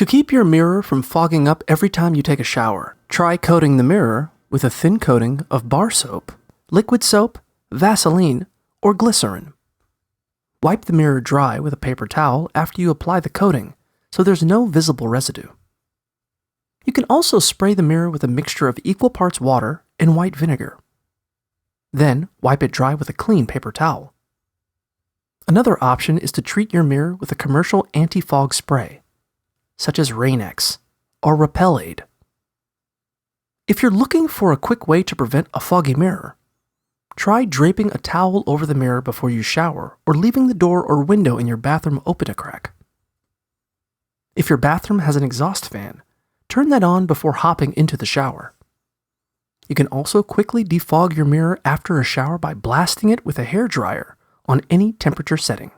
To keep your mirror from fogging up every time you take a shower, try coating the mirror with a thin coating of bar soap, liquid soap, Vaseline, or glycerin. Wipe the mirror dry with a paper towel after you apply the coating, so there's no visible residue. You can also spray the mirror with a mixture of equal parts water and white vinegar. Then, wipe it dry with a clean paper towel. Another option is to treat your mirror with a commercial anti-fog spray, such as Rain-X or Repel-Aid. If you're looking for a quick way to prevent a foggy mirror, try draping a towel over the mirror before you shower or leaving the door or window in your bathroom open a crack. If your bathroom has an exhaust fan, turn that on before hopping into the shower. You can also quickly defog your mirror after a shower by blasting it with a hairdryer on any temperature setting.